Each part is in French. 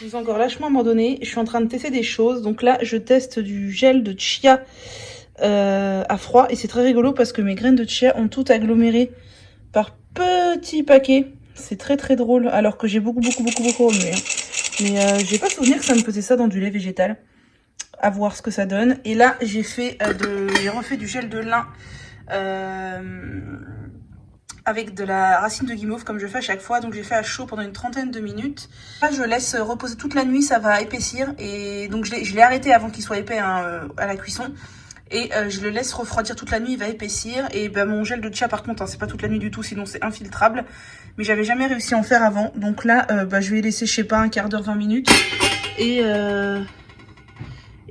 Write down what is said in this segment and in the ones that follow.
Je vous ai encore lâchement abandonné. Je suis en train de tester des choses. Donc là, je teste du gel de chia à froid. Et c'est très rigolo parce que mes graines de chia ont tout aggloméré par petits paquets. C'est très très drôle. Alors que j'ai beaucoup remué. Mais j'ai pas souvenir que ça me faisait ça dans du lait végétal. À voir ce que ça donne. Et là, j'ai refait du gel de lin avec de la racine de guimauve comme je fais à chaque fois. Donc j'ai fait à chaud pendant une trentaine de minutes. Là, je laisse reposer toute la nuit, ça va épaissir. Et donc je l'ai arrêté avant qu'il soit épais à la cuisson. Et je le laisse refroidir toute la nuit, il va épaissir. Et ben, mon gel de chia par contre, hein, c'est pas toute la nuit du tout, sinon c'est infiltrable. Mais j'avais jamais réussi à en faire avant. Donc là, je vais laisser, je sais pas, un quart d'heure, 20 minutes. Et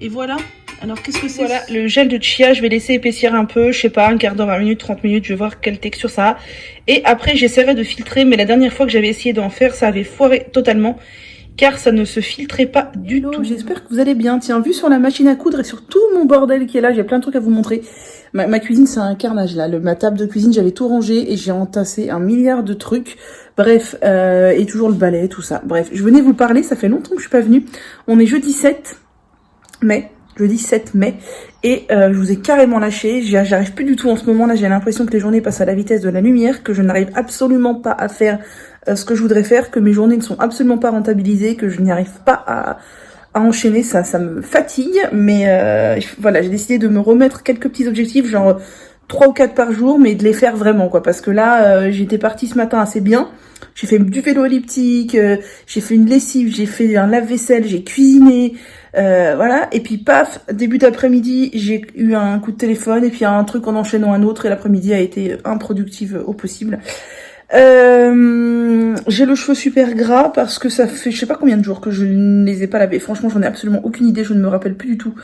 voilà. Alors qu'est-ce que c'est? Voilà, le gel de chia, je vais laisser épaissir un peu, je sais pas, un quart d'heure, 20 minutes, 30 minutes, je vais voir quelle texture ça a. Et après, j'essaierai de filtrer, mais la dernière fois que j'avais essayé d'en faire, ça avait foiré totalement, car ça ne se filtrait pas du tout. J'espère que vous allez bien. Tiens, vu sur la machine à coudre et sur tout mon bordel qui est là, j'ai plein de trucs à vous montrer. Ma cuisine, c'est un carnage là. Ma table de cuisine, j'avais tout rangé et j'ai entassé un milliard de trucs. Bref, et toujours le balai, tout ça. Bref, je venais vous parler, ça fait longtemps que je suis pas venue. On est jeudi 7 mai. Jeudi 7 mai, et je vous ai carrément lâché, j'arrive plus du tout en ce moment là, j'ai l'impression que les journées passent à la vitesse de la lumière, que je n'arrive absolument pas à faire ce que je voudrais faire, que mes journées ne sont absolument pas rentabilisées, que je n'y arrive pas à enchaîner, ça me fatigue, mais voilà, j'ai décidé de me remettre quelques petits objectifs, genre 3 ou 4 par jour, mais de les faire vraiment quoi, parce que là, j'étais partie ce matin assez bien. J'ai fait du vélo elliptique, j'ai fait une lessive, j'ai fait un lave-vaisselle, j'ai cuisiné, voilà. Et puis paf, début d'après-midi, j'ai eu un coup de téléphone et puis un truc en enchaînant un autre et l'après-midi a été improductive au possible. J'ai le cheveu super gras parce que ça fait je sais pas combien de jours que je ne les ai pas lavés. Franchement, j'en ai absolument aucune idée. Je ne me rappelle plus du tout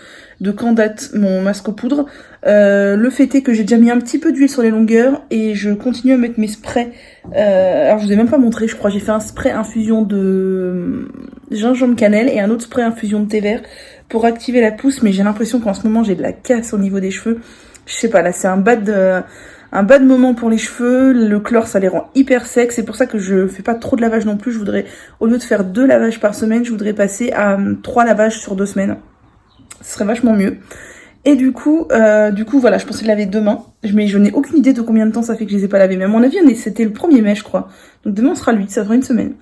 de quand date mon masque aux poudres. Le fait est que j'ai déjà mis un petit peu d'huile sur les longueurs et je continue à mettre mes sprays. Alors je vous ai même pas montré, je crois. J'ai fait un spray infusion de gingembre cannelle et un autre spray infusion de thé vert pour activer la pousse. Mais j'ai l'impression qu'en ce moment j'ai de la casse au niveau des cheveux. Je sais pas, là c'est un bad moment pour les cheveux, le chlore ça les rend hyper secs, c'est pour ça que je fais pas trop de lavage non plus, je voudrais, au lieu de faire 2 lavages par semaine, je voudrais passer à 3 lavages sur 2 semaines, ce serait vachement mieux. Et du coup voilà, je pensais le laver demain, mais je n'ai aucune idée de combien de temps ça fait que je les ai pas lavés, mais à mon avis c'était le 1er mai je crois, donc demain on sera le 8, ça fera une semaine.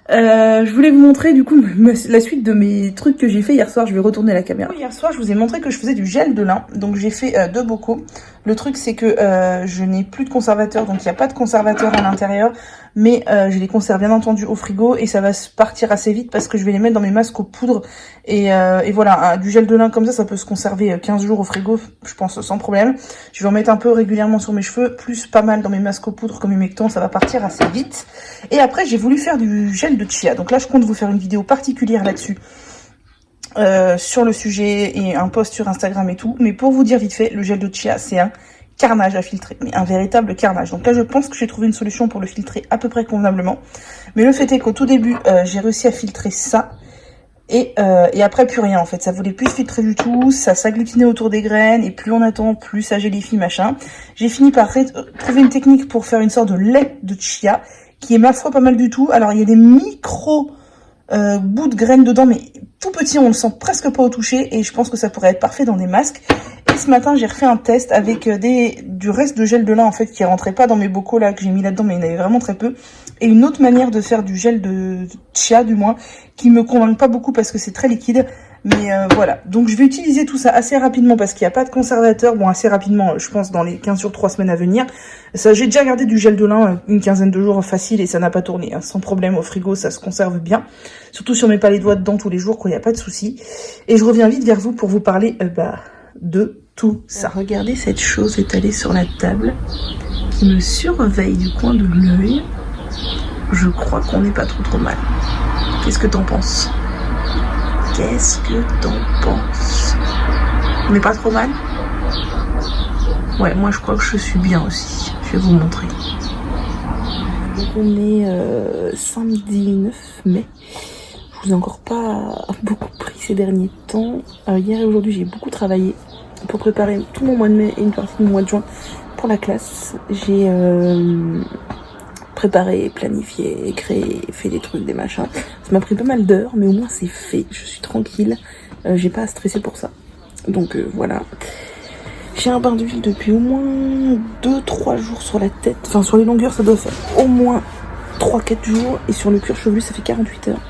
Je voulais vous montrer du coup la suite de mes trucs que j'ai fait hier soir. Je vais retourner la caméra. Hier soir je vous ai montré que je faisais du gel de lin. Donc j'ai fait 2 bocaux. Le truc c'est que je n'ai plus de conservateur. Donc il n'y a pas de conservateur à l'intérieur. Mais je les conserve bien entendu au frigo. Et ça va se partir assez vite parce que je vais les mettre dans mes masques aux poudres. Et voilà, du gel de lin comme ça peut se conserver 15 jours au frigo. Je pense sans problème. Je vais en mettre un peu régulièrement sur mes cheveux. Plus pas mal dans mes masques aux poudres comme humectants. Ça va partir assez vite. Et après j'ai voulu faire du gel de chia. Donc là, je compte vous faire une vidéo particulière là-dessus. Sur le sujet et un post sur Instagram et tout. Mais pour vous dire vite fait, le gel de chia, c'est un carnage à filtrer. Mais un véritable carnage. Donc là, je pense que j'ai trouvé une solution pour le filtrer à peu près convenablement. Mais le fait est qu'au tout début, j'ai réussi à filtrer ça. Et après, plus rien en fait. Ça voulait plus filtrer du tout. Ça s'agglutinait autour des graines. Et plus on attend, plus ça gélifie, machin. J'ai fini par trouver une technique pour faire une sorte de lait de chia qui est ma foi pas mal du tout. Alors il y a des micros bouts de graines dedans, mais tout petit, on le sent presque pas au toucher, et je pense que ça pourrait être parfait dans des masques. Et ce matin, j'ai refait un test avec du reste de gel de lin en fait qui rentrait pas dans mes bocaux là que j'ai mis là-dedans, mais il y en avait vraiment très peu. Et une autre manière de faire du gel de chia du moins, qui me convainc pas beaucoup parce que c'est très liquide. Mais voilà, donc je vais utiliser tout ça assez rapidement parce qu'il n'y a pas de conservateur. Bon, assez rapidement, je pense dans les 15 jours, 3 semaines à venir. Ça, j'ai déjà gardé du gel de lin une quinzaine de jours facile et ça n'a pas tourné. Hein. Sans problème au frigo, ça se conserve bien. Surtout si on met pas les doigts dedans tous les jours, quoi, il n'y a pas de souci. Et je reviens vite vers vous pour vous parler de tout ça. Regardez cette chose étalée sur la table qui me surveille du coin de l'œil. Je crois qu'on n'est pas trop mal. Qu'est-ce que t'en penses ? Qu'est-ce que t'en penses? On n'est pas trop mal? Ouais, moi je crois que je suis bien aussi. Je vais vous montrer. Donc on est samedi 9 mai. Je vous ai encore pas beaucoup pris ces derniers temps. Hier et aujourd'hui j'ai beaucoup travaillé pour préparer tout mon mois de mai et une partie de mon mois de juin pour la classe. J'ai préparé, planifié, créé, fait des trucs, des machins. Ça m'a pris pas mal d'heures, mais au moins c'est fait. Je suis tranquille, j'ai pas à stresser pour ça. Donc voilà. J'ai un bain d'huile depuis au moins 2-3 jours sur la tête. Enfin sur les longueurs ça doit faire au moins 3-4 jours. Et sur le cuir chevelu ça fait 48 heures.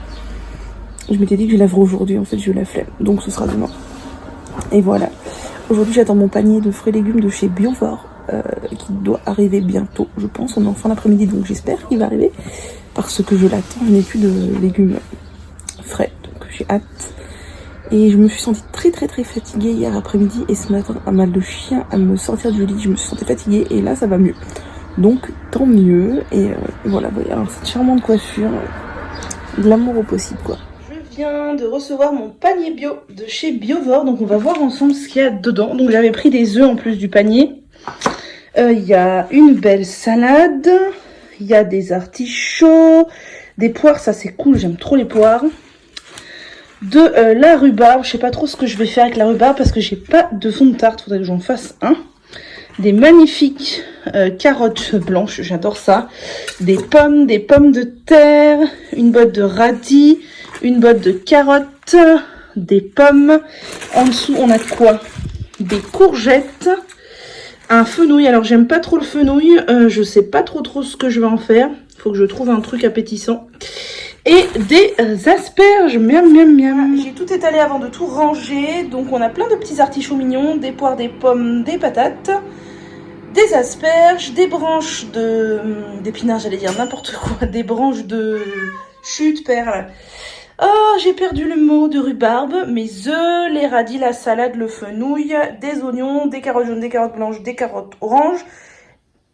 Je m'étais dit que je laverais aujourd'hui, en fait j'ai eu la flemme. Donc ce sera demain. Et voilà. Aujourd'hui j'attends mon panier de fruits et légumes de chez Biovore. Qui doit arriver bientôt, je pense. On est en fin d'après-midi, donc j'espère qu'il va arriver. Parce que je l'attends, je n'ai plus de légumes frais. Donc j'ai hâte. Et je me suis sentie très fatiguée hier après-midi. Et ce matin, un mal de chien à me sortir du lit. Je me suis sentie fatiguée et là ça va mieux. Donc tant mieux. Et voilà, alors cette charmante coiffure. De l'amour au possible quoi. Je viens de recevoir mon panier bio de chez Biovore. Donc on va voir ensemble ce qu'il y a dedans. Donc j'avais pris des œufs en plus du panier. Il y a une belle salade. Il y a des artichauts. Des poires, ça c'est cool, j'aime trop les poires. De la rhubarbe, je sais pas trop ce que je vais faire avec la rhubarbe parce que j'ai pas de fond de tarte, faudrait que j'en fasse un. Des magnifiques carottes blanches, j'adore ça. Des pommes de terre, une botte de radis, une botte de carottes, des pommes. En dessous, on a quoi? Des courgettes, un fenouil. Alors j'aime pas trop le fenouil, je sais pas trop ce que je vais en faire. Faut que je trouve un truc appétissant. Et des asperges, miam miam miam. J'ai tout étalé avant de tout ranger. Donc on a plein de petits artichauts mignons, des poires, des pommes, des patates, des asperges, des branches d'épinards, j'allais dire n'importe quoi, des branches de chute perle. Oh, j'ai perdu le mot, de rhubarbe, mes œufs, les radis, la salade, le fenouil, des oignons, des carottes jaunes, des carottes blanches, des carottes oranges,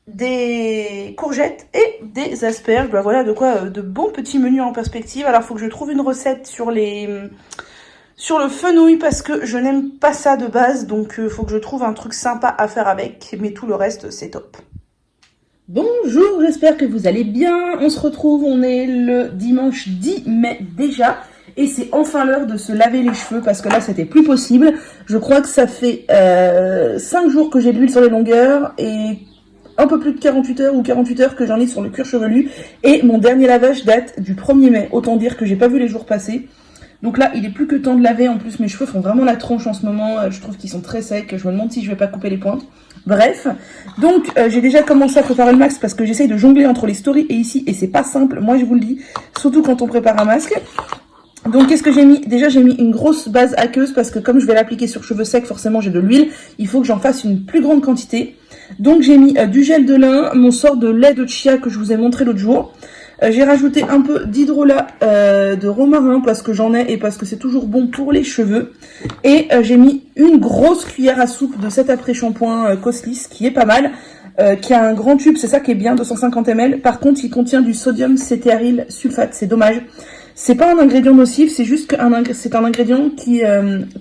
des courgettes et des asperges. Bah voilà de quoi de bons petits menus en perspective. Alors il faut que je trouve une recette sur le fenouil parce que je n'aime pas ça de base, donc il faut que je trouve un truc sympa à faire avec, mais tout le reste c'est top. Bonjour, j'espère que vous allez bien. On se retrouve, on est le dimanche 10 mai déjà. Et c'est enfin l'heure de se laver les cheveux parce que là c'était plus possible. Je crois que ça fait 5 jours que j'ai de l'huile sur les longueurs et un peu plus de 48 heures ou 48 heures que j'en ai sur le cuir chevelu. Et mon dernier lavage date du 1er mai. Autant dire que j'ai pas vu les jours passer. Donc là, il est plus que temps de laver. En plus, mes cheveux font vraiment la tronche en ce moment. Je trouve qu'ils sont très secs. Je me demande si je vais pas couper les pointes. Bref. Donc, j'ai déjà commencé à préparer le masque parce que j'essaye de jongler entre les stories et ici. Et c'est pas simple, moi je vous le dis. Surtout quand on prépare un masque. Donc, qu'est-ce que j'ai mis? Déjà, j'ai mis une grosse base aqueuse parce que comme je vais l'appliquer sur cheveux secs, forcément j'ai de l'huile. Il faut que j'en fasse une plus grande quantité. Donc, j'ai mis du gel de lin, mon sort de lait de chia que je vous ai montré l'autre jour. J'ai rajouté un peu d'hydrolat de romarin parce que j'en ai et parce que c'est toujours bon pour les cheveux. Et j'ai mis une grosse cuillère à soupe de cet après-shampoing Coslis qui est pas mal. Qui a un grand tube, c'est ça qui est bien, 250 ml. Par contre, il contient du sodium cétéaryl sulfate, c'est dommage. C'est pas un ingrédient nocif, c'est juste que c'est un ingrédient qui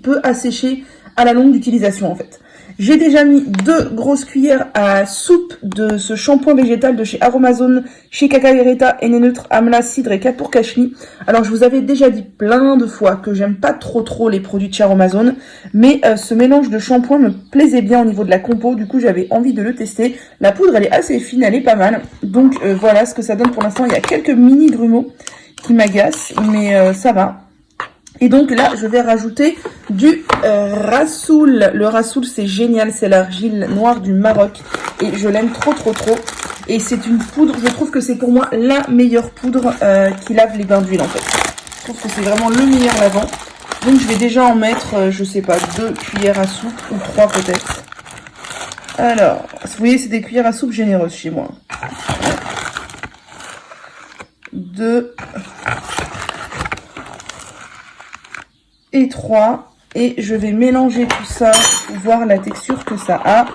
peut assécher à la longue d'utilisation en fait. J'ai déjà mis 2 grosses cuillères à soupe de ce shampoing végétal de chez Aromazone, chez Cacahuèta, Henné Neutre, Amla, Cidre et 4 pour Cachemire. Alors je vous avais déjà dit plein de fois que j'aime pas trop les produits de chez Aromazone, mais ce mélange de shampoing me plaisait bien au niveau de la compo, du coup j'avais envie de le tester. La poudre elle est assez fine, elle est pas mal, donc voilà ce que ça donne pour l'instant. Il y a quelques mini grumeaux qui m'agacent, mais ça va. Et donc là, je vais rajouter du rassoul. Le rassoul, c'est génial. C'est l'argile noire du Maroc. Et je l'aime trop. Et c'est une poudre, je trouve que c'est pour moi la meilleure poudre qui lave les bains d'huile en fait. Je trouve que c'est vraiment le meilleur lavant. Donc je vais déjà en mettre, je sais pas, 2 cuillères à soupe ou 3 peut-être. Alors, vous voyez, c'est des cuillères à soupe généreuses chez moi. 2... et 3, et je vais mélanger tout ça pour voir la texture que ça a,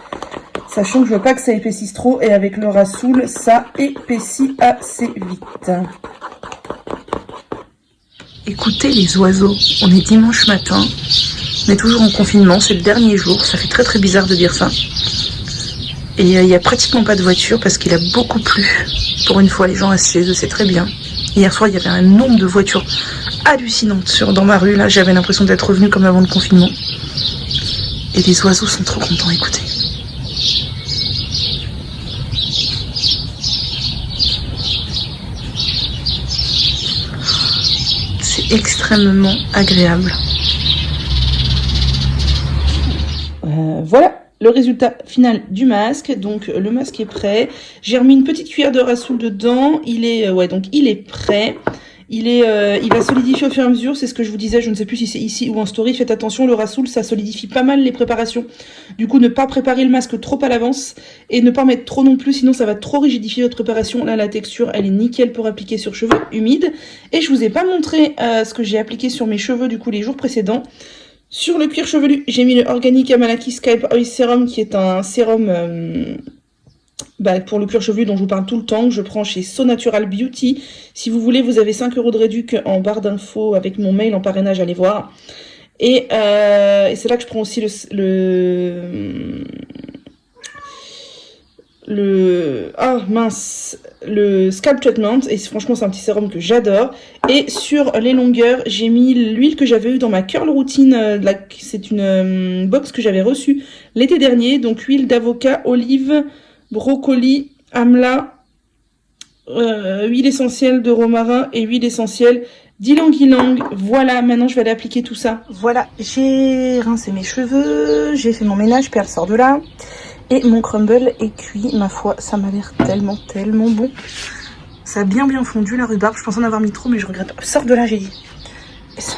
sachant que je veux pas que ça épaississe trop, et avec le rassoul ça épaissit assez vite. Écoutez les oiseaux, on est dimanche matin, on est toujours en confinement, c'est le dernier jour, ça fait très bizarre de dire ça, et il n'y a pratiquement pas de voiture parce qu'il a beaucoup plu. Pour une fois les gens restent chez eux, c'est très bien. Hier soir il y avait un nombre de voitures hallucinante dans ma rue, là j'avais l'impression d'être revenue comme avant le confinement. Et les oiseaux sont trop contents, écoutez. c'est extrêmement agréable. Voilà le résultat final du masque. Donc le masque est prêt. J'ai remis une petite cuillère de rassoul dedans. Il est donc il est prêt. Il va solidifier au fur et à mesure, c'est ce que je vous disais, je ne sais plus si c'est ici ou en story. Faites attention, le rassoul, ça solidifie pas mal les préparations. Du coup, ne pas préparer le masque trop à l'avance et ne pas mettre trop non plus, sinon ça va trop rigidifier votre préparation. Là, la texture, elle est nickel pour appliquer sur cheveux humides. Et je vous ai pas montré ce que j'ai appliqué sur mes cheveux, du coup, les jours précédents. Sur le cuir chevelu, j'ai mis le Organic Amalaki Scalp Oil Serum, qui est un sérum pour le cuir chevelu dont je vous parle tout le temps, que je prends chez So Natural Beauty. Si vous voulez, vous avez 5 € de réduc en barre d'infos avec mon mail en parrainage, allez voir. Et c'est là que je prends aussi le Scalp Treatment, et franchement c'est un petit sérum que j'adore. Et sur les longueurs, j'ai mis l'huile que j'avais eue dans ma curl routine, c'est une box que j'avais reçue l'été dernier, donc huile d'avocat, olive, brocoli, amla, huile essentielle de romarin et huile essentielle d'ylang-ylang. Voilà, maintenant je vais aller appliquer tout ça. Voilà, j'ai rincé mes cheveux, j'ai fait mon ménage, puis elle sort de là. Et mon crumble est cuit, ma foi, ça m'a l'air tellement bon. Ça a bien fondu la rhubarbe, je pensais en avoir mis trop, mais je regrette pas. Sors de là, j'ai dit.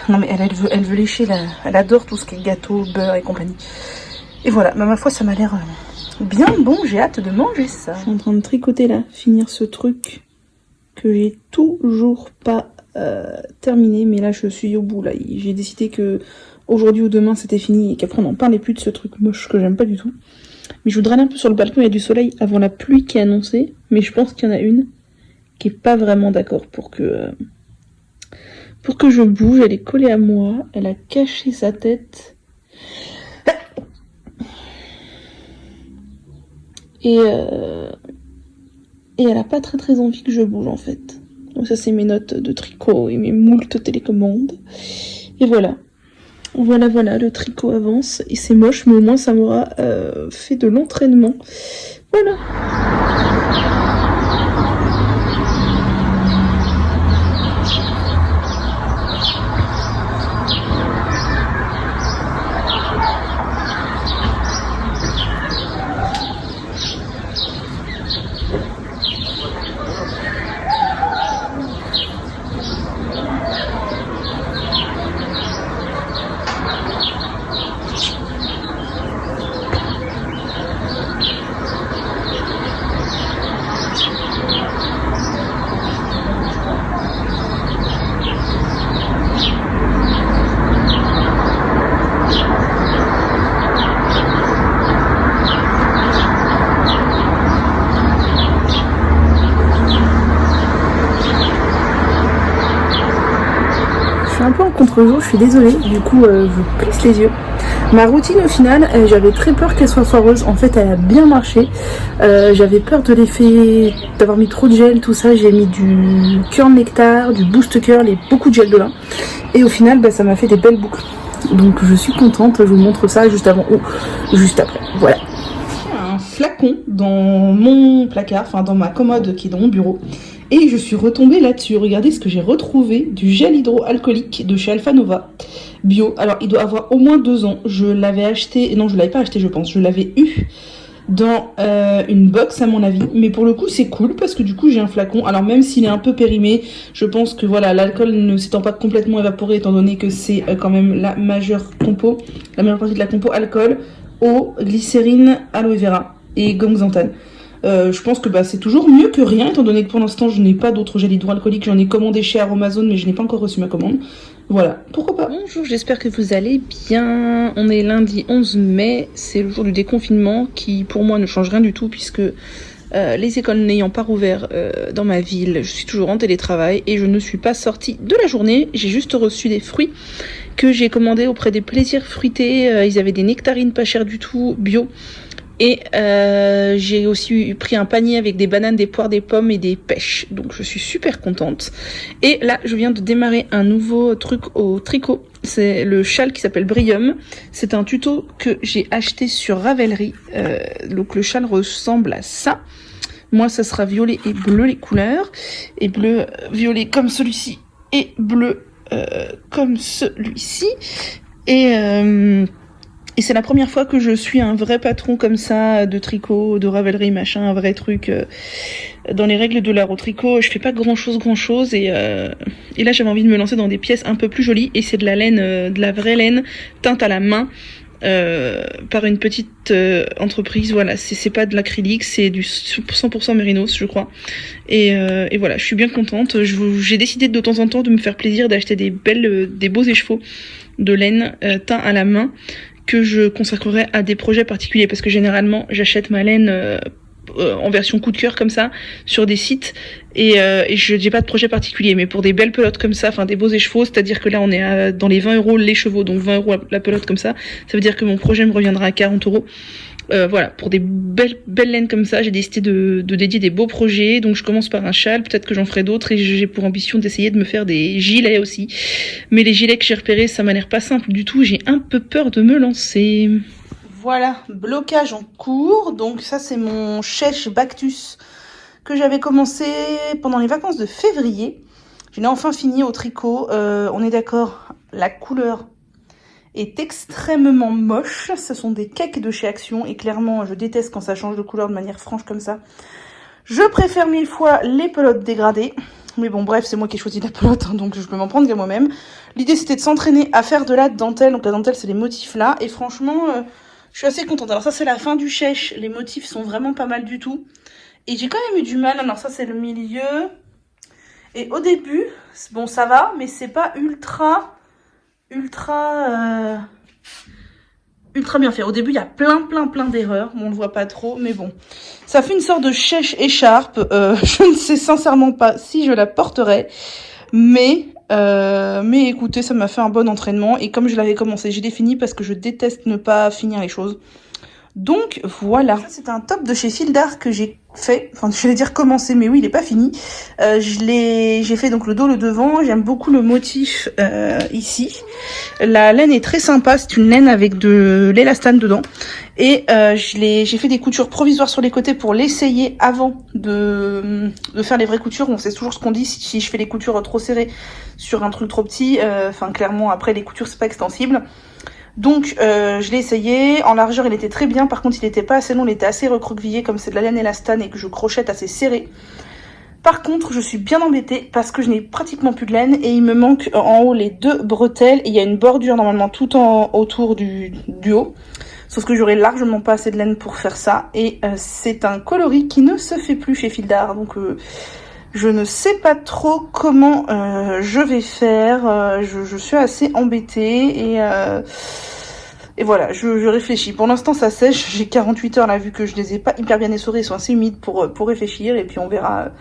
Non mais elle veut lécher, elle adore tout ce qui est gâteau, beurre et compagnie. Et voilà, ma foi, ça m'a l'air bien bon, j'ai hâte de manger ça. Je suis en train de tricoter là, finir ce truc que j'ai toujours pas terminé, mais là je suis au bout là. J'ai décidé que aujourd'hui ou demain c'était fini et qu'après on n'en parlait plus de ce truc moche que j'aime pas du tout. Mais je voudrais aller un peu sur le balcon, il y a du soleil avant la pluie qui est annoncée, mais je pense qu'il y en a une qui est pas vraiment d'accord pour que je bouge. Elle est collée à moi, elle a caché sa tête. Et elle a pas très envie que je bouge en fait. Donc ça c'est mes notes de tricot et mes moultes télécommandes. Et voilà. Voilà, le tricot avance et c'est moche, mais au moins ça m'aura fait de l'entraînement. Voilà. Un peu en contre-jour, je suis désolée, du coup je plisse les yeux. Ma routine au final, j'avais très peur qu'elle soit foireuse, en fait elle a bien marché. J'avais peur de l'effet d'avoir mis trop de gel, tout ça, j'ai mis du curl nectar, du boost curl et beaucoup de gel de lin. Et au final ça m'a fait des belles boucles. Donc je suis contente, je vous montre ça juste avant ou juste après, voilà. Un flacon dans mon placard, enfin dans ma commode qui est dans mon bureau. Et je suis retombée là-dessus. Regardez ce que j'ai retrouvé, du gel hydroalcoolique de chez Alpha Nova bio. Alors il doit avoir au moins 2 ans. Je l'avais acheté, non je l'avais pas acheté je pense, je l'avais eu dans une box à mon avis. Mais pour le coup c'est cool parce que du coup j'ai un flacon. Alors même s'il est un peu périmé, je pense que voilà, l'alcool ne s'étant pas complètement évaporé étant donné que c'est quand même la majeure partie de la compo alcool, eau, glycérine, aloe vera et gomme xanthane. Je pense que c'est toujours mieux que rien, étant donné que pour l'instant je n'ai pas d'autres gels hydroalcooliques. J'en ai commandé chez Aromazone mais je n'ai pas encore reçu ma commande. Voilà, pourquoi pas. Bonjour, j'espère que vous allez bien. On est lundi 11 mai, c'est le jour du déconfinement qui pour moi ne change rien du tout puisque les écoles n'ayant pas rouvert dans ma ville, je suis toujours en télétravail et je ne suis pas sortie de la journée. J'ai juste reçu des fruits que j'ai commandés auprès des Plaisirs Fruités. Ils avaient des nectarines pas chères du tout, bio. Et j'ai aussi pris un panier avec des bananes, des poires, des pommes et des pêches. Donc je suis super contente. Et là, je viens de démarrer un nouveau truc au tricot. C'est le châle qui s'appelle Brium. C'est un tuto que j'ai acheté sur Ravelry. Donc le châle ressemble à ça. Moi, ça sera violet et bleu les couleurs. Et bleu, violet comme celui-ci. Et bleu comme celui-ci. Et c'est la première fois que je suis un vrai patron comme ça, de tricot, de Ravelry, machin, un vrai truc. Dans les règles de l'art au tricot, je fais pas grand chose. Et là, j'avais envie de me lancer dans des pièces un peu plus jolies. Et c'est de la laine, de la vraie laine, teinte à la main, par une petite entreprise. Voilà, c'est pas de l'acrylique, c'est du 100% mérinos, je crois. Et voilà, je suis bien contente. J'ai décidé de temps en temps de me faire plaisir, d'acheter des beaux écheveaux de laine teints à la main, que je consacrerai à des projets particuliers, parce que généralement j'achète ma laine en version coup de cœur comme ça sur des sites, et je n'ai pas de projet particulier, mais pour des belles pelotes comme ça, enfin des beaux écheveaux, c'est-à-dire que là on est dans les 20 € les chevaux, donc 20 € la pelote comme ça veut dire que mon projet me reviendra à 40 €. Voilà, pour des belles laines comme ça, j'ai décidé de dédier des beaux projets. Donc je commence par un châle, peut-être que j'en ferai d'autres, et j'ai pour ambition d'essayer de me faire des gilets aussi. Mais les gilets que j'ai repérés, ça m'a l'air pas simple du tout, j'ai un peu peur de me lancer. Voilà, blocage en cours. Donc ça c'est mon Chèche Bactus que j'avais commencé pendant les vacances de février. Je l'ai enfin fini au tricot. On est d'accord, la couleur est extrêmement moche. Ce sont des cakes de chez Action et clairement je déteste quand ça change de couleur de manière franche comme ça. Je préfère 1000 fois les pelotes dégradées. Mais bon bref, c'est moi qui ai choisi la pelote, hein, donc je peux m'en prendre qu'à moi-même. L'idée c'était de s'entraîner à faire de la dentelle. Donc la dentelle c'est les motifs là. Et franchement, je suis assez contente. Alors ça c'est la fin du chèche. Les motifs sont vraiment pas mal du tout. Et j'ai quand même eu du mal. Alors ça c'est le milieu. Et au début, bon ça va, mais c'est pas ultra bien fait. Au début, il y a plein d'erreurs. Bon, on le voit pas trop, mais bon. Ça fait une sorte de chèche écharpe. Je ne sais sincèrement pas si je la porterai. Mais écoutez, ça m'a fait un bon entraînement. Et comme je l'avais commencé, j'ai défini parce que je déteste ne pas finir les choses. Donc voilà, ça c'est un top de chez Fil d'Art que j'ai fait, enfin je vais dire commencé, mais oui il est pas fini. J'ai fait donc le dos, le devant, j'aime beaucoup le motif ici. La laine est très sympa, c'est une laine avec de l'élastane dedans. Et j'ai fait des coutures provisoires sur les côtés pour l'essayer avant de faire les vraies coutures. On sait toujours ce qu'on dit, si je fais les coutures trop serrées sur un truc trop petit, enfin clairement après les coutures c'est pas extensible. Donc je l'ai essayé, en largeur il était très bien, par contre il était pas assez long, il était assez recroquevillé comme c'est de la laine élastane et que je crochette assez serré. Par contre je suis bien embêtée parce que je n'ai pratiquement plus de laine et il me manque en haut les 2 bretelles et il y a une bordure normalement tout autour du haut. Sauf que j'aurais largement pas assez de laine pour faire ça et c'est un coloris qui ne se fait plus chez Fil d'Art, donc je ne sais pas trop comment je vais faire. Je suis assez embêtée et voilà, je réfléchis. Pour l'instant, ça sèche. J'ai 48 heures là, vu que je les ai pas hyper bien essorés. Ils sont assez humides pour réfléchir. Et puis on verra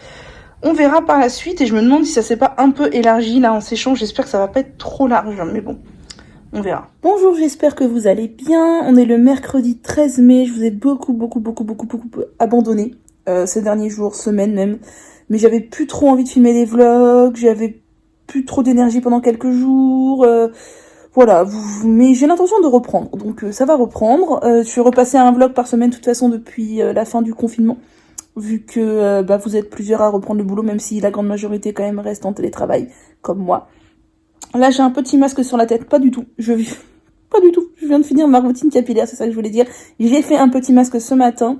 par la suite. Et je me demande si ça s'est pas un peu élargi là en séchant. J'espère que ça va pas être trop large, mais bon. On verra. Bonjour, j'espère que vous allez bien. On est le mercredi 13 mai. Je vous ai beaucoup abandonné ces derniers jours, semaines même. Mais j'avais plus trop envie de filmer des vlogs, j'avais plus trop d'énergie pendant quelques jours, voilà, mais j'ai l'intention de reprendre, donc ça va reprendre. Je suis repassée à un vlog par semaine de toute façon depuis la fin du confinement, vu que vous êtes plusieurs à reprendre le boulot, même si la grande majorité quand même reste en télétravail, comme moi. Là j'ai un petit masque sur la tête, pas du tout, je viens de finir ma routine capillaire, c'est ça que je voulais dire. J'ai fait un petit masque ce matin.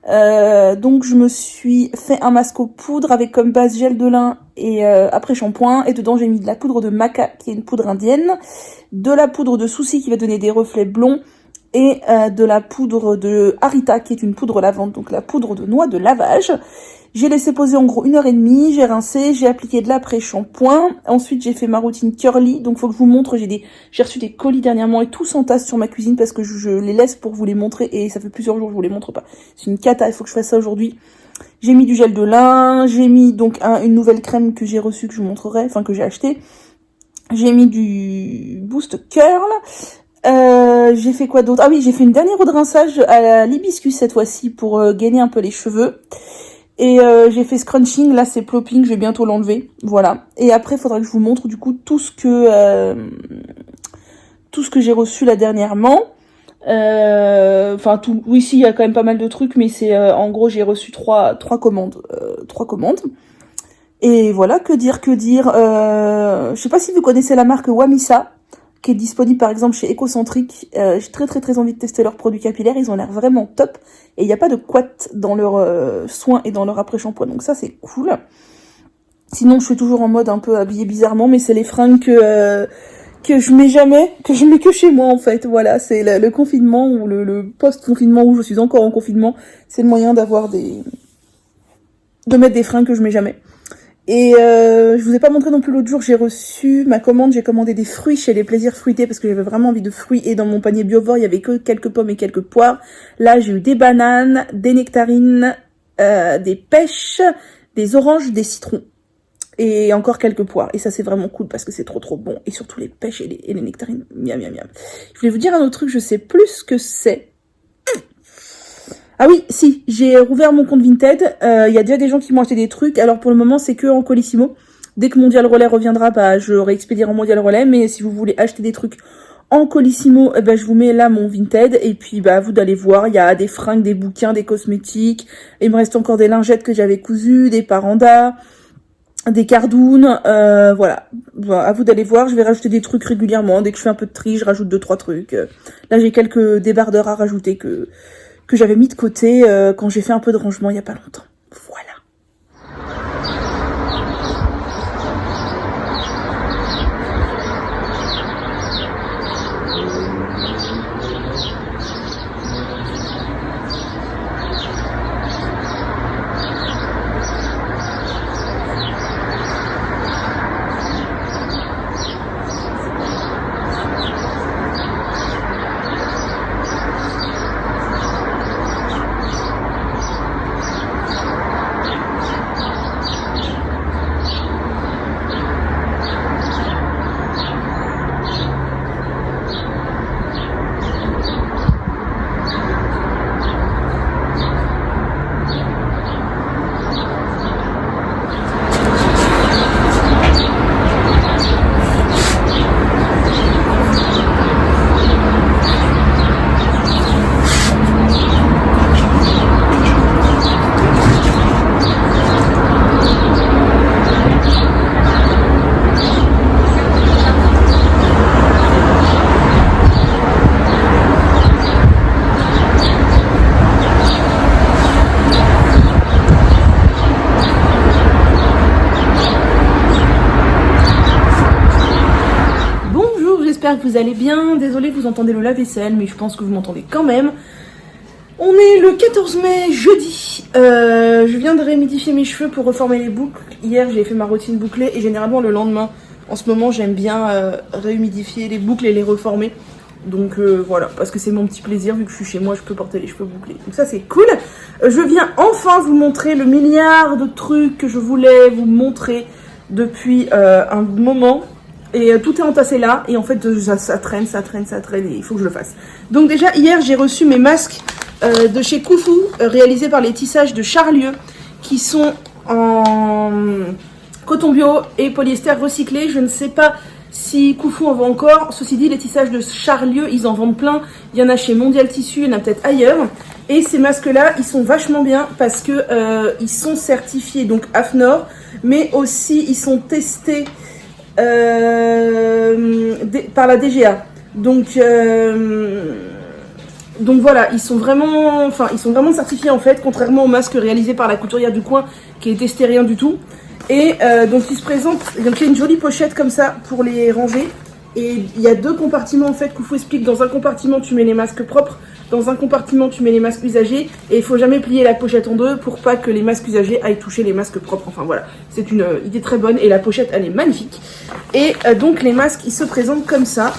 Donc je me suis fait un masque aux poudres avec comme base gel de lin et après shampoing, et dedans j'ai mis de la poudre de maca qui est une poudre indienne, de la poudre de souci qui va donner des reflets blonds et de la poudre de harita qui est une poudre lavante, donc la poudre de noix de lavage. J'ai laissé poser en gros 1h30, j'ai rincé, j'ai appliqué de l'après-shampoing. Ensuite, j'ai fait ma routine curly. Donc, faut que je vous montre, j'ai reçu des colis dernièrement et tout s'entasse sur ma cuisine parce que je les laisse pour vous les montrer et ça fait plusieurs jours que je vous les montre pas. C'est une cata, il faut que je fasse ça aujourd'hui. J'ai mis du gel de lin, j'ai mis donc une nouvelle crème que j'ai reçue, que je vous montrerai, enfin que j'ai acheté. J'ai mis du Boost Curl. J'ai fait quoi d'autre? Ah oui, j'ai fait une dernière eau de rinçage à l'hibiscus cette fois-ci pour gainer un peu les cheveux. Et j'ai fait scrunching, là c'est plopping, je vais bientôt l'enlever, voilà. Et après il faudra que je vous montre du coup tout ce que j'ai reçu là dernièrement. Enfin tout, oui si il y a quand même pas mal de trucs, mais c'est en gros j'ai reçu trois commandes. Et voilà, que dire, que dire. Je sais pas si vous connaissez la marque Wamisa, qui est disponible par exemple chez Ecocentric. J'ai très envie de tester leurs produits capillaires, ils ont l'air vraiment top. Et il n'y a pas de couette dans leurs soins et dans leur après-shampoing, donc ça c'est cool. Sinon je suis toujours en mode un peu habillée bizarrement, mais c'est les fringues que je mets jamais, que je mets que chez moi en fait. Voilà, c'est le confinement ou le post-confinement où je suis encore en confinement. C'est le moyen d'avoir de mettre des fringues que je mets jamais. Et je vous ai pas montré non plus l'autre jour, j'ai reçu ma commande, j'ai commandé des fruits chez les Plaisirs Fruités parce que j'avais vraiment envie de fruits et dans mon panier Biovore il y avait que quelques pommes et quelques poires. Là j'ai eu des bananes, des nectarines, des pêches, des oranges, des citrons et encore quelques poires. Et ça c'est vraiment cool parce que c'est trop bon et surtout les pêches et les nectarines, miam. Je voulais vous dire un autre truc, je sais plus ce que c'est. Ah oui, si, j'ai rouvert mon compte Vinted, il y a déjà des gens qui m'ont acheté des trucs, alors pour le moment c'est que en Colissimo. Dès que Mondial Relais reviendra, bah je réexpédierai en Mondial Relais, mais si vous voulez acheter des trucs en Colissimo, eh ben je vous mets là mon Vinted, et puis bah vous d'aller voir, il y a des fringues, des bouquins, des cosmétiques, il me reste encore des lingettes que j'avais cousues, des parandas, des cardounes, voilà, à vous d'aller voir, je vais rajouter des trucs régulièrement, dès que je fais un peu de tri, je rajoute 2-3 trucs. Là j'ai quelques débardeurs à rajouter que j'avais mis de côté quand j'ai fait un peu de rangement il y a pas longtemps. Voilà. J'espère que vous allez bien. Désolée, vous entendez le lave-vaisselle, mais je pense que vous m'entendez quand même. On est le 14 mai, jeudi. Je viens de réhumidifier mes cheveux pour reformer les boucles. Hier, j'ai fait ma routine bouclée et généralement le lendemain, en ce moment, j'aime bien réhumidifier les boucles et les reformer. Donc voilà, parce que c'est mon petit plaisir, vu que je suis chez moi, je peux porter les cheveux bouclés. Donc ça, c'est cool. Je viens enfin vous montrer le milliard de trucs que je voulais vous montrer depuis un moment. Et tout est entassé là, et en fait ça traîne, et il faut que je le fasse. Donc déjà, hier, j'ai reçu mes masques de chez Koufou, réalisés par les tissages de Charlieu, qui sont en coton bio et polyester recyclé. Je ne sais pas si Koufou en vend encore. Ceci dit, les tissages de Charlieu, ils en vendent plein. Il y en a chez Mondial Tissu, il y en a peut-être ailleurs. Et ces masques-là, ils sont vachement bien parce que ils sont certifiés, donc AFNOR, mais aussi ils sont testés par la DGA. Donc voilà, ils sont vraiment certifiés en fait, contrairement aux masques réalisés par la couturière du coin qui est testé rien du tout. Et donc ils se présentent, donc il y a une jolie pochette comme ça pour les ranger. Et il y a deux compartiments en fait, Koufou explique. Dans un compartiment tu mets les masques propres, dans un compartiment tu mets les masques usagés, et il faut jamais plier la pochette en deux pour pas que les masques usagés aillent toucher les masques propres. Enfin voilà, c'est une idée très bonne et la pochette elle est magnifique. Et donc les masques ils se présentent comme ça.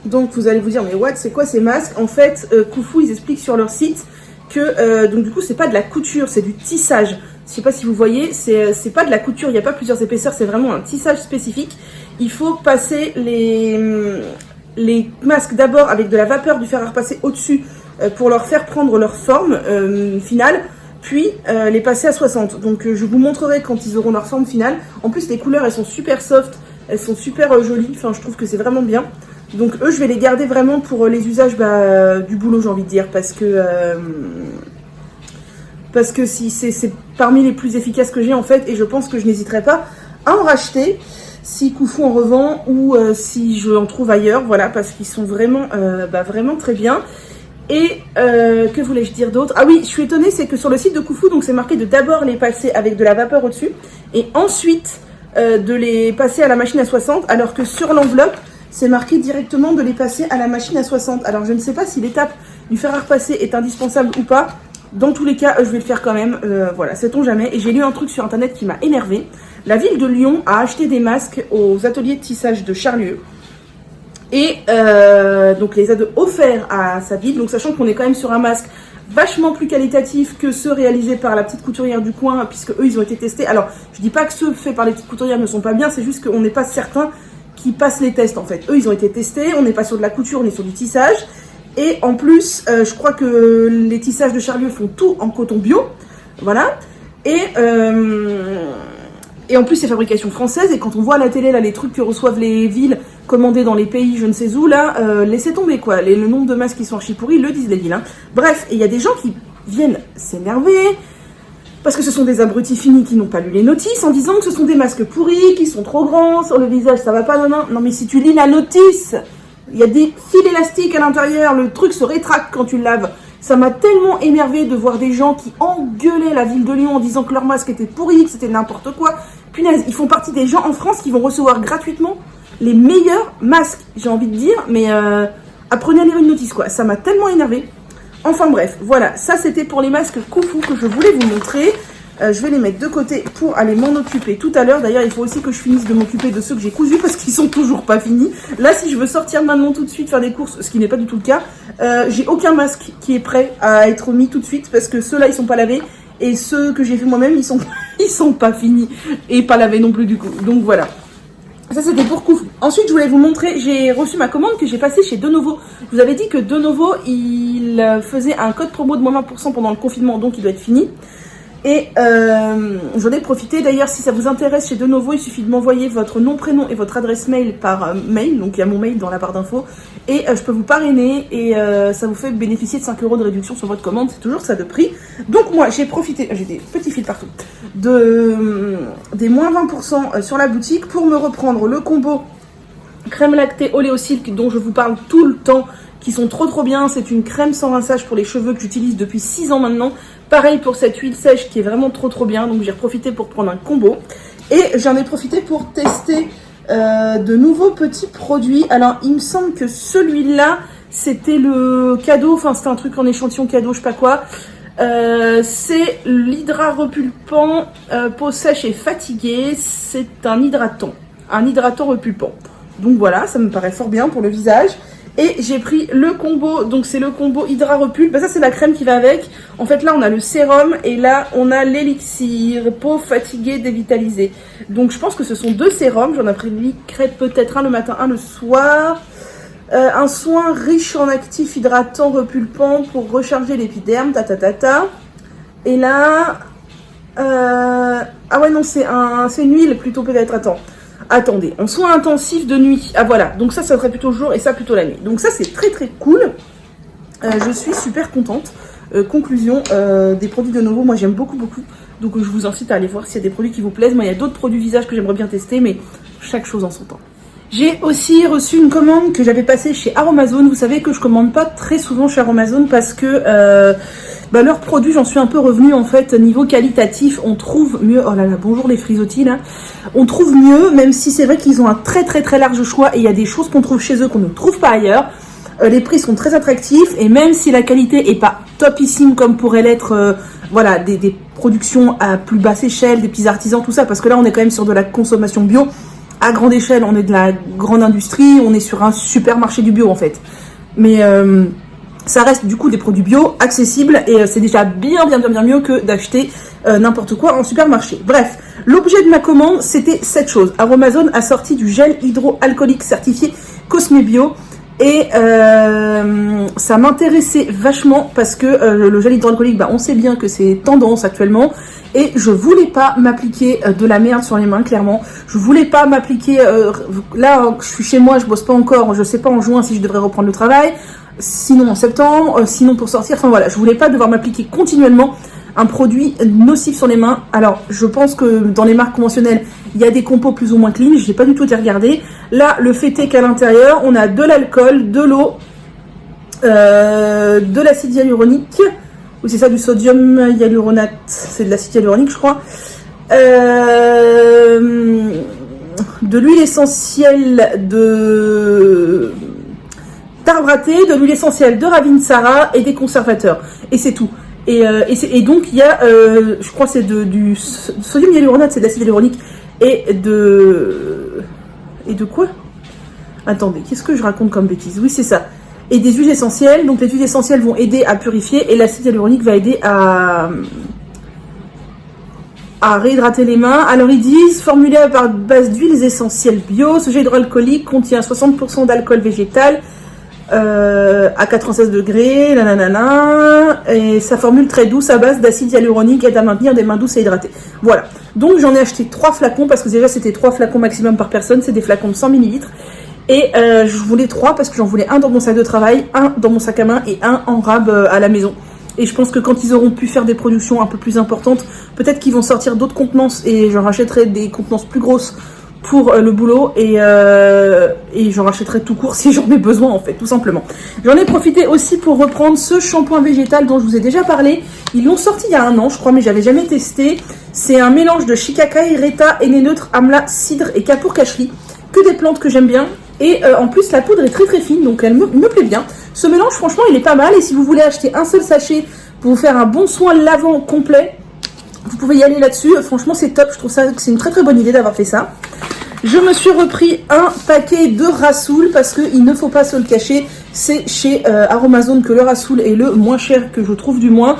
Donc vous allez vous dire mais what, c'est quoi ces masques? En fait Koufou ils expliquent sur leur site que donc du coup c'est pas de la couture, c'est du tissage. Je sais pas si vous voyez, c'est pas de la couture, il n'y a pas plusieurs épaisseurs, c'est vraiment un tissage spécifique. Il faut passer les masques d'abord avec de la vapeur du fer à repasser au-dessus pour leur faire prendre leur forme finale, puis les passer à 60. Donc je vous montrerai quand ils auront leur forme finale. En plus les couleurs elles sont super soft, elles sont super jolies, enfin je trouve que c'est vraiment bien. Donc eux je vais les garder vraiment pour les usages du boulot, j'ai envie de dire, parce que parce que si c'est parmi les plus efficaces que j'ai en fait, et je pense que je n'hésiterai pas à en racheter si Koufou en revend ou si je en trouve ailleurs, voilà, parce qu'ils sont vraiment, vraiment très bien. Et que voulais-je dire d'autre? Ah oui, je suis étonnée, c'est que sur le site de Koufou, donc c'est marqué de d'abord les passer avec de la vapeur au-dessus, et ensuite de les passer à la machine à 60, alors que sur l'enveloppe, c'est marqué directement de les passer à la machine à 60. Alors je ne sais pas si l'étape du fer à repasser est indispensable ou pas. Dans tous les cas, je vais le faire quand même. Voilà, sait-on jamais. Et j'ai lu un truc sur internet qui m'a énervé. La ville de Lyon a acheté des masques aux ateliers de tissage de Charlieu. Et donc les a offerts à sa ville. Donc sachant qu'on est quand même sur un masque vachement plus qualitatif que ceux réalisés par la petite couturière du coin, puisque eux ils ont été testés. Alors je dis pas que ceux faits par les petites couturières ne sont pas bien, c'est juste qu'on n'est pas certain qui passent les tests en fait. Eux ils ont été testés, on n'est pas sur de la couture, on est sur du tissage. Et en plus, je crois que les tissages de Charlieu font tout en coton bio, voilà. Et en plus c'est fabrication française, et quand on voit à la télé là les trucs que reçoivent les villes commandés dans les pays je ne sais où là, laissez tomber quoi. Le nombre de masques qui sont archi pourris, le disent les villes. Hein. Bref, et il y a des gens qui viennent s'énerver, parce que ce sont des abrutis finis qui n'ont pas lu les notices, en disant que ce sont des masques pourris, qui sont trop grands, sur le visage ça va pas, non. Non mais si tu lis la notice, il y a des fils élastiques à l'intérieur, le truc se rétracte quand tu le laves. Ça m'a tellement énervé de voir des gens qui engueulaient la ville de Lyon en disant que leur masque était pourri, que c'était n'importe quoi. Punaise, ils font partie des gens en France qui vont recevoir gratuitement les meilleurs masques, j'ai envie de dire, mais apprenez à lire une notice quoi. Ça m'a tellement énervé. Enfin bref, voilà, ça c'était pour les masques Koufou que je voulais vous montrer. Je vais les mettre de côté pour aller m'en occuper tout à l'heure. D'ailleurs, il faut aussi que je finisse de m'occuper de ceux que j'ai cousus parce qu'ils sont toujours pas finis. Là, si je veux sortir maintenant tout de suite faire des courses, ce qui n'est pas du tout le cas, j'ai aucun masque qui est prêt à être mis tout de suite parce que ceux-là, ils sont pas lavés. Et ceux que j'ai fait moi-même, ils sont pas finis et pas lavés non plus du coup. Donc voilà. Ça c'était pour Koufou. Ensuite je voulais vous montrer, j'ai reçu ma commande que j'ai passée chez Denovo. Je vous avais dit que Denovo il faisait un code promo de moins 20% pendant le confinement, donc il doit être fini. Et j'en ai profité. D'ailleurs, si ça vous intéresse chez Denovo, il suffit de m'envoyer votre nom, prénom et votre adresse mail par mail. Donc il y a mon mail dans la barre d'infos. Et je peux vous parrainer et ça vous fait bénéficier de 5 € de réduction sur votre commande. C'est toujours ça de prix. Donc moi, j'ai profité, j'ai des petits fils partout, des moins 20% sur la boutique pour me reprendre le combo crème lactée Oléosilk dont je vous parle tout le temps, qui sont trop bien. C'est une crème sans rinçage pour les cheveux que j'utilise depuis 6 ans maintenant. Pareil pour cette huile sèche qui est vraiment trop bien. Donc j'ai profité pour prendre un combo. Et j'en ai profité pour tester de nouveaux petits produits. Alors il me semble que celui-là, c'était le cadeau. Enfin c'était un truc en échantillon cadeau, je sais pas quoi. C'est l'Hydra repulpant peau sèche et fatiguée. C'est un hydratant repulpant. Donc voilà, ça me paraît fort bien pour le visage. Et j'ai pris le combo, donc c'est le combo Hydra Repulpe. Ça c'est la crème qui va avec. En fait là on a le sérum et là on a l'élixir peau fatiguée dévitalisée. Donc je pense que ce sont 2 sérums. J'en appliquerai peut-être un le matin, un le soir. Un soin riche en actifs hydratants repulpants pour recharger l'épiderme. Et là... ah ouais non c'est une huile plutôt peut-être, Attendez, en soin intensif de nuit. Ah voilà, donc ça serait plutôt le jour et ça plutôt la nuit. Donc ça c'est très cool. Je suis super contente. Conclusion, des produits de Denovo, moi j'aime beaucoup. Donc je vous incite à aller voir s'il y a des produits qui vous plaisent. Moi il y a d'autres produits visage que j'aimerais bien tester, mais chaque chose en son temps. J'ai aussi reçu une commande que j'avais passée chez Aromazone. Vous savez que je commande pas très souvent chez Aromazone parce que leurs produits, j'en suis un peu revenue en fait. Niveau qualitatif, on trouve mieux. Oh là là, bonjour les frisottis là. On trouve mieux, même si c'est vrai qu'ils ont un très large choix et il y a des choses qu'on trouve chez eux qu'on ne trouve pas ailleurs. Les prix sont très attractifs et même si la qualité est pas topissime comme pourrait l'être, voilà, des productions à plus basse échelle, des petits artisans, tout ça, parce que là on est quand même sur de la consommation bio. À grande échelle, on est de la grande industrie, on est sur un supermarché du bio en fait. Mais ça reste du coup des produits bio accessibles et c'est déjà bien mieux que d'acheter n'importe quoi en supermarché. Bref, l'objet de ma commande c'était cette chose. Aromazone a sorti du gel hydroalcoolique certifié Cosme Bio et ça m'intéressait vachement parce que le gel hydroalcoolique, on sait bien que c'est tendance actuellement. Et je voulais pas m'appliquer de la merde sur les mains, clairement. Je voulais pas m'appliquer... là, je suis chez moi, je bosse pas encore. Je sais pas en juin si je devrais reprendre le travail. Sinon en septembre, sinon pour sortir. Enfin voilà, je voulais pas devoir m'appliquer continuellement un produit nocif sur les mains. Alors, je pense que dans les marques conventionnelles, il y a des compos plus ou moins clean. Je n'ai pas du tout été regarder. Là, le fait est qu'à l'intérieur, on a de l'alcool, de l'eau, de l'acide hyaluronique. Ou c'est ça, du sodium hyaluronate. C'est de l'acide hyaluronique, je crois. De l'huile essentielle d'arbre à thé, de l'huile essentielle de Ravinsara et des conservateurs. Et c'est tout. Et donc il y a, je crois c'est du sodium hyaluronate, c'est de l'acide hyaluronique et de quoi? Attendez, qu'est-ce que je raconte comme bêtise? Oui, c'est ça. Et des huiles essentielles. Donc les huiles essentielles vont aider à purifier et l'acide hyaluronique va aider à réhydrater les mains. Alors ils disent, formulé à base d'huiles essentielles bio, ce gel hydroalcoolique contient 60% d'alcool végétal à 96 degrés, nanana, et sa formule très douce à base d'acide hyaluronique aide à maintenir des mains douces et hydratées. Voilà, donc j'en ai acheté 3 flacons parce que déjà c'était 3 flacons maximum par personne, c'est des flacons de 100 ml. Et je voulais 3 parce que j'en voulais un dans mon sac de travail, un dans mon sac à main et un en rab à la maison. Et je pense que quand ils auront pu faire des productions un peu plus importantes, peut-être qu'ils vont sortir d'autres contenances et j'en rachèterai des contenances plus grosses pour le boulot et j'en rachèterai tout court si j'en ai besoin en fait, tout simplement. J'en ai profité aussi pour reprendre ce shampoing végétal dont je vous ai déjà parlé. Ils l'ont sorti il y a 1 an je crois mais j'avais jamais testé. C'est un mélange de shikakai, reta, henné neutre, amla, cidre et kapoor kashri. Que des plantes que j'aime bien. Et en plus la poudre est très très fine donc elle me plaît bien. Ce mélange franchement il est pas mal et si vous voulez acheter un seul sachet pour vous faire un bon soin lavant complet, vous pouvez y aller là-dessus. Franchement c'est top, je trouve ça que c'est une très très bonne idée d'avoir fait ça. Je me suis repris un paquet de Rasoul parce qu'il ne faut pas se le cacher, c'est chez Aromazone que le Rasoul est le moins cher que je trouve du moins.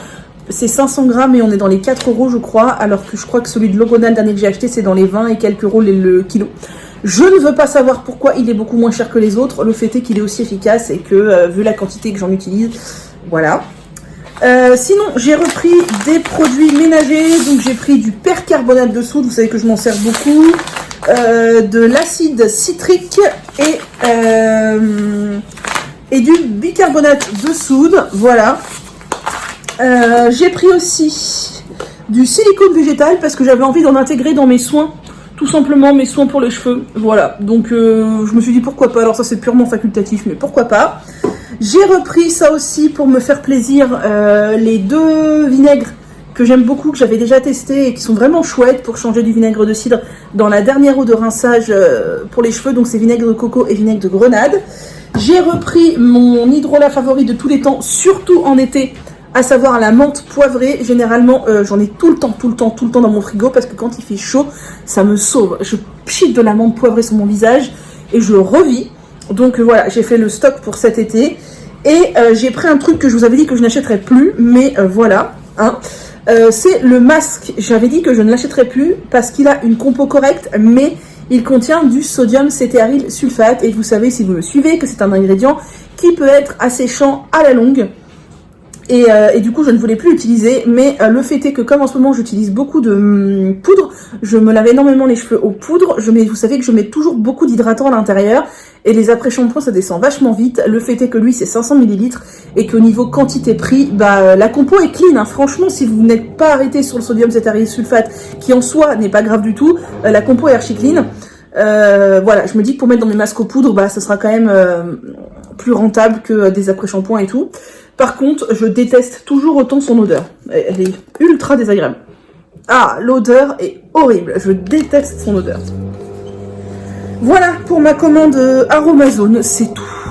C'est 500 grammes et on est dans les 4 euros je crois, alors que je crois que celui de Logona le dernier que j'ai acheté c'est dans les 20 et quelques euros le kilo. Je ne veux pas savoir pourquoi il est beaucoup moins cher que les autres, le fait est qu'il est aussi efficace et que vu la quantité que j'en utilise, voilà. Sinon j'ai repris des produits ménagers, donc j'ai pris du percarbonate de soude, vous savez que je m'en sers beaucoup, de l'acide citrique et du bicarbonate de soude, voilà. J'ai pris aussi du silicone végétal parce que j'avais envie d'en intégrer dans mes soins. Tout simplement mes soins pour les cheveux, voilà, donc je me suis dit pourquoi pas, alors ça c'est purement facultatif mais pourquoi pas. J'ai repris ça aussi pour me faire plaisir, les 2 vinaigres que j'aime beaucoup, que j'avais déjà testé et qui sont vraiment chouettes pour changer du vinaigre de cidre dans la dernière eau de rinçage pour les cheveux, donc c'est vinaigre de coco et vinaigre de grenade. J'ai repris mon hydrolat favori de tous les temps, surtout en été, à savoir la menthe poivrée. Généralement j'en ai tout le temps dans mon frigo parce que quand il fait chaud ça me sauve, je pchite de la menthe poivrée sur mon visage et je revis. Donc voilà, j'ai fait le stock pour cet été et j'ai pris un truc que je vous avais dit que je n'achèterais plus, mais voilà hein. C'est le masque, j'avais dit que je ne l'achèterais plus parce qu'il a une compo correcte mais il contient du sodium cétéaryl sulfate et vous savez si vous me suivez que c'est un ingrédient qui peut être asséchant à la longue. Et du coup je ne voulais plus l'utiliser, mais le fait est que comme en ce moment j'utilise beaucoup de poudre, je me lave énormément les cheveux aux poudres, vous savez que je mets toujours beaucoup d'hydratant à l'intérieur, et les après-shampoings ça descend vachement vite. Le fait est que lui c'est 500 ml, et qu'au niveau quantité-prix, la compo est clean, hein. Franchement si vous n'êtes pas arrêté sur le sodium cétéaryl sulfate, qui en soi n'est pas grave du tout, la compo est archi clean. Voilà, je me dis que pour mettre dans mes masques aux poudres, ça sera quand même plus rentable que des après-shampoings et tout. Par contre, je déteste toujours autant son odeur. Elle est ultra désagréable. Ah, l'odeur est horrible. Je déteste son odeur. Voilà pour ma commande Aromazone, c'est tout.